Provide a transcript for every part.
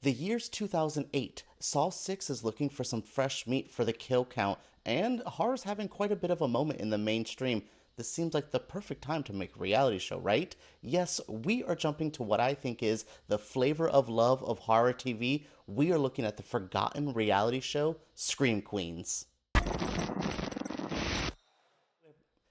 The year's 2008. Saw 6 is looking for some fresh meat for the kill count, and horror's having quite a bit of a moment in the mainstream. This seems like the perfect time to make a reality show, right? Yes, we are jumping to what I think is the flavor of love of horror TV. We are looking at the forgotten reality show, Scream Queens.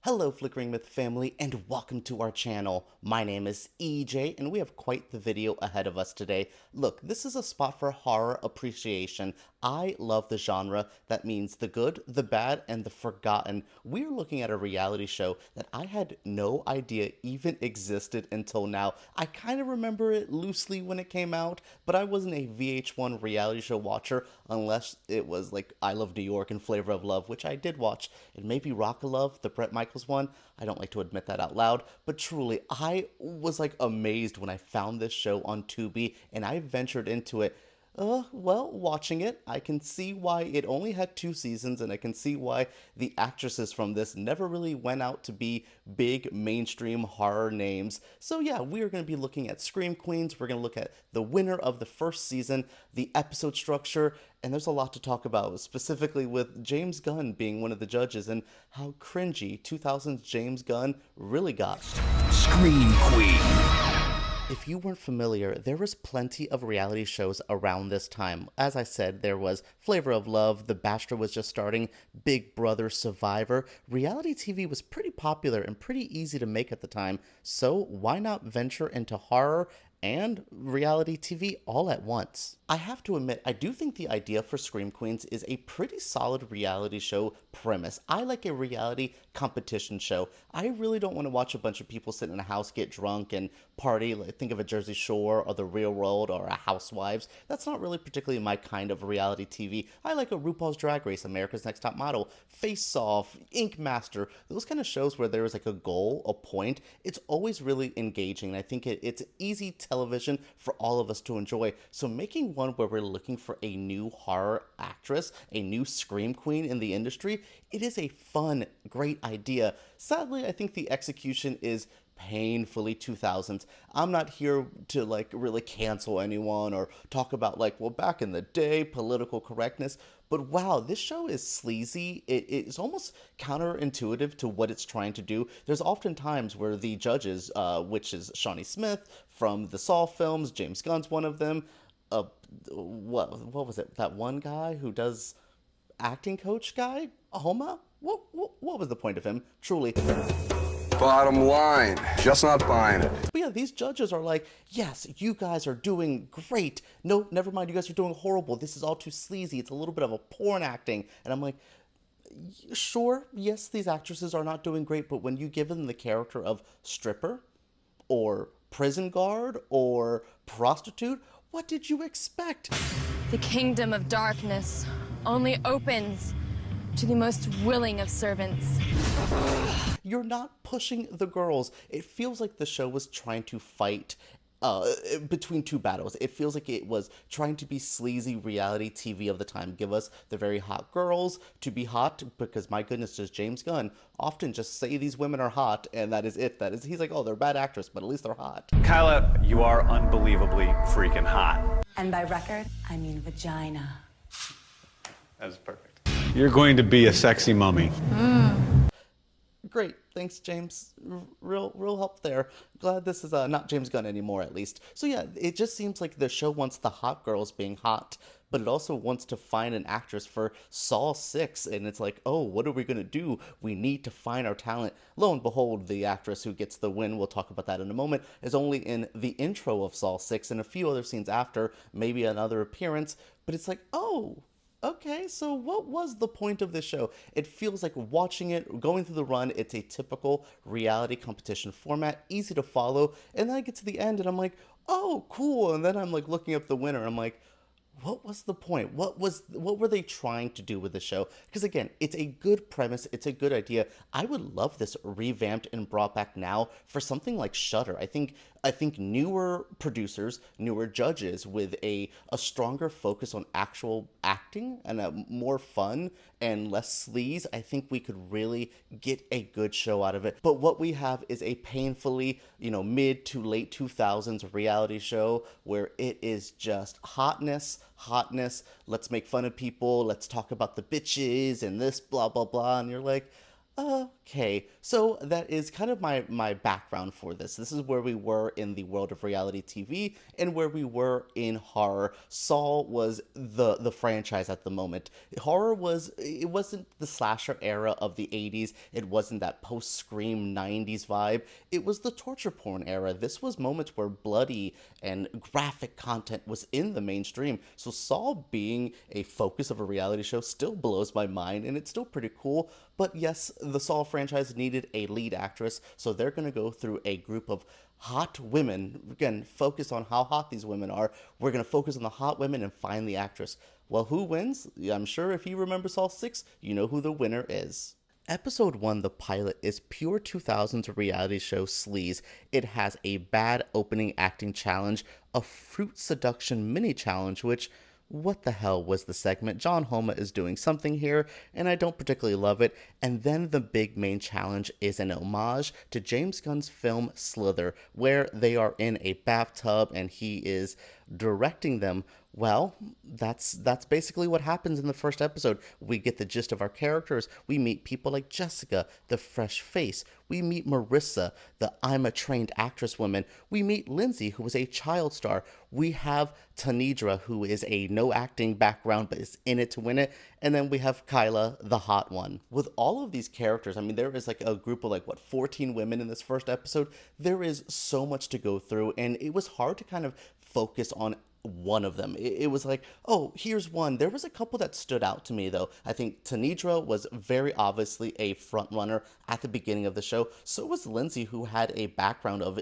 Hello Flickering Myth family and welcome to our channel. My name is EJ and we have quite the video ahead of us today. Look, this is a spot for horror appreciation. I love the genre. That means the good, the bad, and the forgotten. We're looking at a reality show that I had no idea even existed until now. I kind of remember it loosely when it came out, but I wasn't a VH1 reality show watcher unless it was like I Love New York and Flavor of Love, which I did watch, and maybe Rock of Love, the Bret Michaels one. I don't like to admit that out loud, but truly, I was like amazed when I found this show on Tubi and I ventured into it. Well, watching it, I can see why it only had 2 seasons, and I can see why the actresses from this never really went out to be big mainstream horror names. So yeah, we are going to be looking at Scream Queens. We're going to look at the winner of the first season, the episode structure, and there's a lot to talk about, specifically with James Gunn being one of the judges and how cringy 2000's James Gunn really got. Scream Queen. If you weren't familiar, there was plenty of reality shows around this time. As I said, there was Flavor of Love, The Bachelor was just starting, Big Brother, Survivor. Reality TV was pretty popular and pretty easy to make at the time, so why not venture into horror and reality TV all at once? I have to admit, I do think the idea for Scream Queens is a pretty solid reality show premise. I like a reality competition show. I really don't want to watch a bunch of people sit in a house, get drunk, and party. Like, think of a Jersey Shore or The Real World or a Housewives. That's not really particularly my kind of reality TV. I like a RuPaul's Drag Race, America's Next Top Model, Face Off, Ink Master, those kind of shows where there is like a goal, a point. It's always really engaging, and I think it's easy television for all of us to enjoy. So making one where we're looking for a new horror actress, a new Scream Queen in the industry, it is a fun, great idea. Sadly, I think the execution is painfully 2000s. I'm not here to like really cancel anyone or talk about like, well, back in the day, political correctness. But wow, this show is sleazy. It's almost counterintuitive to what it's trying to do. There's often times where the judges, which is Shawnee Smith from the Saw films, James Gunn's one of them. What was it? That one guy who does acting coach guy, Homa. What was the point of him? Truly. Bottom line, just not buying it. But yeah, these judges are like, yes, you guys are doing great. No, never mind, you guys are doing horrible. This is all too sleazy. It's a little bit of a porn acting. And I'm like, sure, yes, these actresses are not doing great, but when you give them the character of stripper or prison guard or prostitute, what did you expect? The kingdom of darkness only opens to the most willing of servants. You're not pushing the girls. It feels like the show was trying to fight between two battles. It feels like it was trying to be sleazy reality TV of the time. Give us the very hot girls to be hot, because my goodness, just James Gunn often just say these women are hot, and that is it. He's like, oh, they're a bad actress, but at least they're hot. Kyla, you are unbelievably freaking hot. And by record, I mean vagina. That was perfect. You're going to be a sexy mummy. Great, thanks, James. Real help there. Glad this is not James Gunn anymore, at least. So yeah, it just seems like the show wants the hot girls being hot, but it also wants to find an actress for Saw 6, and it's like, oh, what are we gonna do? We need to find our talent. Lo and behold, the actress who gets the win, we'll talk about that in a moment, is only in the intro of Saw 6 and a few other scenes after, maybe another appearance, but it's like, oh, okay, so what was the point of this show? It feels like watching it, going through the run, it's a typical reality competition format, easy to follow, and then I get to the end and I'm like, oh, cool, and then I'm like looking up the winner, and I'm like, what was the point? What were they trying to do with the show? Because again, it's a good premise, it's a good idea. I would love this revamped and brought back now for something like Shudder. I think I think newer producers, newer judges with a stronger focus on actual acting and a more fun and less sleaze, I think we could really get a good show out of it. But what we have is a painfully, mid to late 2000s reality show where it is just hotness, let's make fun of people, let's talk about the bitches and this, blah, blah, blah. And you're like, okay, so that is kind of my background for this. This is where we were in the world of reality TV and where we were in horror. Saw was the franchise at the moment. Horror it wasn't the slasher era of the 80s. It wasn't that post-Scream 90s vibe. It was the torture porn era. This was moments where bloody and graphic content was in the mainstream. So Saw being a focus of a reality show still blows my mind, and it's still pretty cool. But yes, the Saw franchise needed a lead actress, so they're going to go through a group of hot women. Again, focus on how hot these women are. We're going to focus on the hot women and find the actress. Well, who wins? I'm sure if you remember Saw 6, you know who the winner is. Episode 1, the pilot, is pure 2000s reality show sleaze. It has a bad opening acting challenge, a fruit seduction mini challenge, which... what the hell was the segment? John Homa is doing something here, and I don't particularly love it. And then the big main challenge is an homage to James Gunn's film Slither, where they are in a bathtub and he is directing them. Well, that's basically what happens in the first episode. We get the gist of our characters. We meet people like Jessica, the fresh face. We meet Marissa, the I'm a trained actress woman. We meet Lindsay, who was a child star. We have Tanedra, who is a no acting background but is in it to win it. And then we have Kyla, the hot one. With all of these characters, I mean, there is like a group of 14 women in this first episode. There is so much to go through, and it was hard to kind of focus on one of them. It was like, oh, here's one. There was a couple that stood out to me, though. I think Tanedra was very obviously a front runner at the beginning of the show. So was Lindsay, who had a background of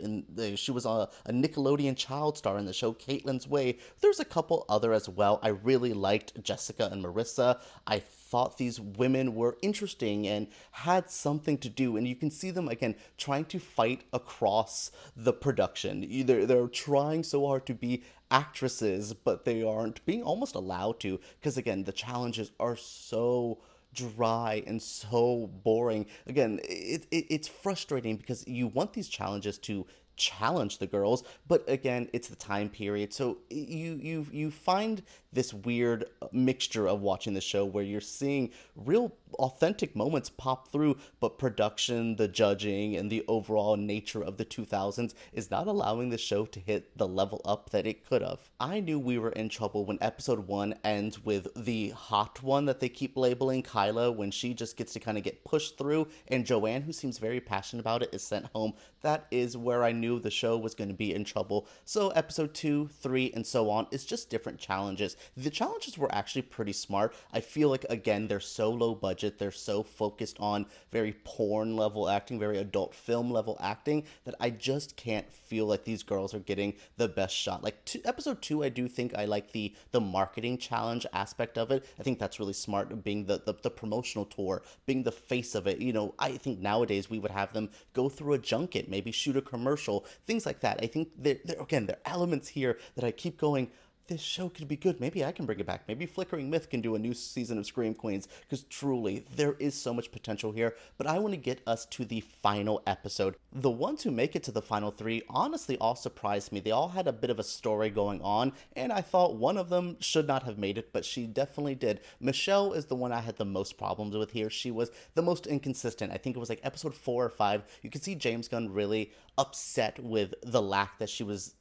she was a Nickelodeon child star in the show Caitlin's Way. There's a couple other as well. I really liked Jessica and Marissa. I thought these women were interesting and had something to do, and you can see them again trying to fight across the production. They're trying so hard to be actresses, but they aren't being almost allowed to, because again, the challenges are so dry and so boring. Again, it's frustrating because you want these challenges to challenge the girls, but again, it's the time period, so you find this weird mixture of watching the show where you're seeing real authentic moments pop through, but production, the judging, and the overall nature of the 2000s is not allowing the show to hit the level up that it could have. I knew we were in trouble when episode 1 ends with the hot one that they keep labeling Kyla, when she just gets to kind of get pushed through, and Joanne, who seems very passionate about it, is sent home. That is where I knew the show was going to be in trouble. So episode 2, 3, and so on is just different challenges. The challenges were actually pretty smart. I feel like, again, they're so low budget, they're so focused on very porn level acting, very adult film level acting, that I just can't feel like these girls are getting the best shot. Episode 2, I do think I like the marketing challenge aspect of it. I think that's really smart, being the promotional tour, being the face of it. I think nowadays we would have them go through a junket, maybe shoot a commercial, things like that. I think there are elements here that I keep going, this show could be good. Maybe I can bring it back. Maybe Flickering Myth can do a new season of Scream Queens, because truly, there is so much potential here. But I want to get us to the final episode. The ones who make it to the final 3 honestly all surprised me. They all had a bit of a story going on, and I thought one of them should not have made it, but she definitely did. Michelle is the one I had the most problems with here. She was the most inconsistent. I think it was episode 4 or 5. You could see James Gunn really upset with the lack that she was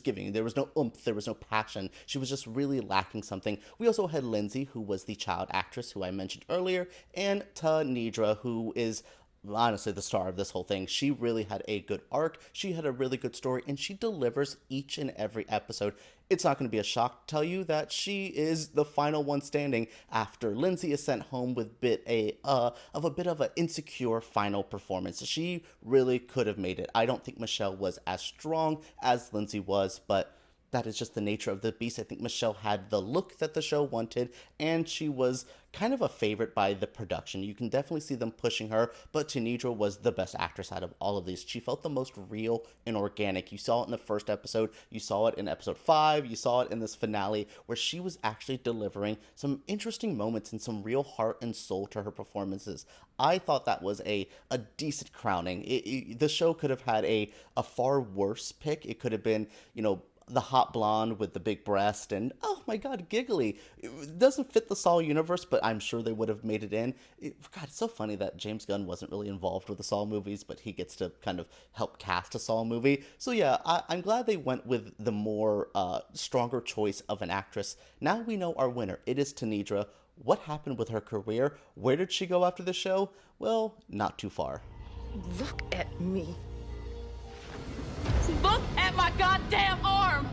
giving. There was no oomph, there was no passion. She was just really lacking something. We also had Lindsay, who was the child actress who I mentioned earlier, and Tanedra, who is honestly the star of this whole thing. She really had a good arc, she had a really good story, and she delivers each and every episode. It's not going to be a shock to tell you that she is the final one standing after Lindsay is sent home with a bit of an insecure final performance. She really could have made it. I don't think Michelle was as strong as Lindsay was, but that is just the nature of the beast. I think Michelle had the look that the show wanted, and she was kind of a favorite by the production. You can definitely see them pushing her, but Tanedra was the best actress out of all of these. She felt the most real and organic. You saw it in the first episode, you saw it in episode 5, you saw it in this finale, where she was actually delivering some interesting moments and some real heart and soul to her performances. I thought that was a decent crowning. The show could have had a far worse pick. It could have been, the hot blonde with the big breast and, oh my god, giggly. It doesn't fit the Saw universe, but I'm sure they would have made it in. God, it's so funny that James Gunn wasn't really involved with the Saw movies, but he gets to kind of help cast a Saw movie. So yeah, I'm glad they went with the more stronger choice of an actress. Now we know our winner. It is Tanedra. What happened with her career? Where did she go after the show? Well, not too far. Look at me. Look at my goddamn arm!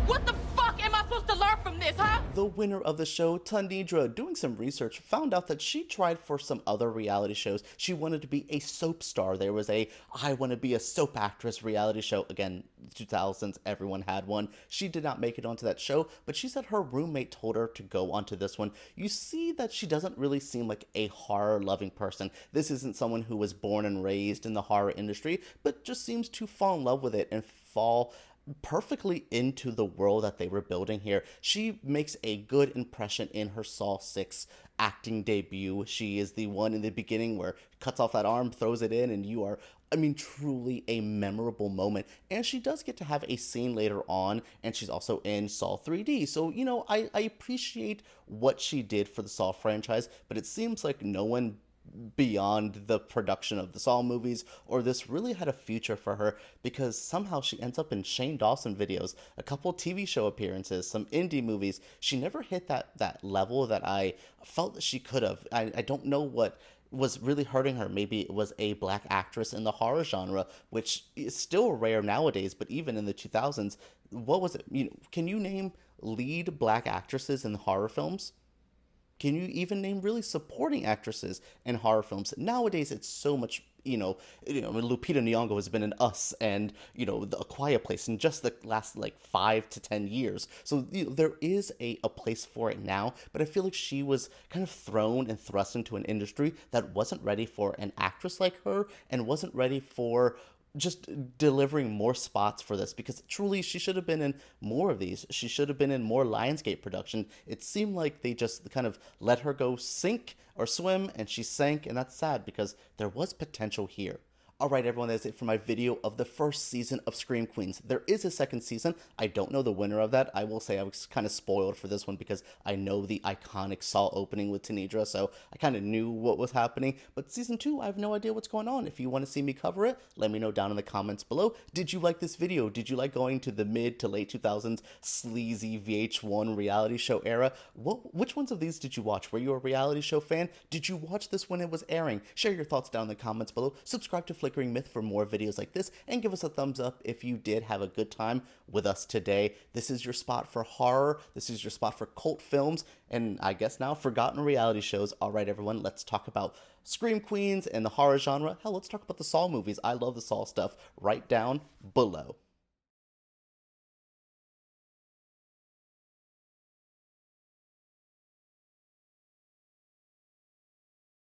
What the fuck am I supposed to learn from this, huh? The winner of the show, Tanedra, doing some research, found out that she tried for some other reality shows. She wanted to be a soap star. There was a I want to be a soap actress reality show. Again, 2000s, everyone had one. She did not make it onto that show, but she said her roommate told her to go onto this one. You see that she doesn't really seem like a horror-loving person. This isn't someone who was born and raised in the horror industry, but just seems to fall in love with it and fall perfectly into the world that they were building here. She makes a good impression in her Saw 6 acting debut. She is the one in the beginning where cuts off that arm, throws it in, and you are, truly a memorable moment. And she does get to have a scene later on, and she's also in Saw 3D. So, I appreciate what she did for the Saw franchise, but it seems like no one beyond the production of the Saw movies or this really had a future for her, because somehow she ends up in Shane Dawson videos, a couple TV show appearances, some indie movies. She never hit that level that I felt that she could have. I don't know what was really hurting her. Maybe it was a black actress in the horror genre, which is still rare nowadays, but even in the 2000s, what was it? Can you name lead black actresses in horror films? Can you even name really supporting actresses in horror films? Nowadays, it's so much, Lupita Nyong'o has been in Us and, A Quiet Place in just the last, 5 to 10 years. So, there is a place for it now, but I feel like she was kind of thrown and thrust into an industry that wasn't ready for an actress like her and wasn't ready for just delivering more spots for this, because truly she should have been in more of these. She should have been in more Lionsgate production. It seemed like they just kind of let her go sink or swim, and she sank, and that's sad because there was potential here. Alright everyone, that's it for my video of the first season of Scream Queens. There is a second season. I don't know the winner of that. I will say I was kind of spoiled for this one because I know the iconic Saw opening with Tanedra, so I kind of knew what was happening. But season 2, I have no idea what's going on. If you want to see me cover it, let me know down in the comments below. Did you like this video? Did you like going to the mid to late 2000s sleazy VH1 reality show era? Which ones of these did you watch? Were you a reality show fan? Did you watch this when it was airing? Share your thoughts down in the comments below. Subscribe to Flickering Myth for more videos like this, and give us a thumbs up if you did have a good time with us today. This is your spot for horror. This is your spot for cult films, and I guess now forgotten reality shows. Alright everyone, let's talk about Scream Queens and the horror genre. Hell, let's talk about the Saw movies. I love the Saw stuff. Right down below.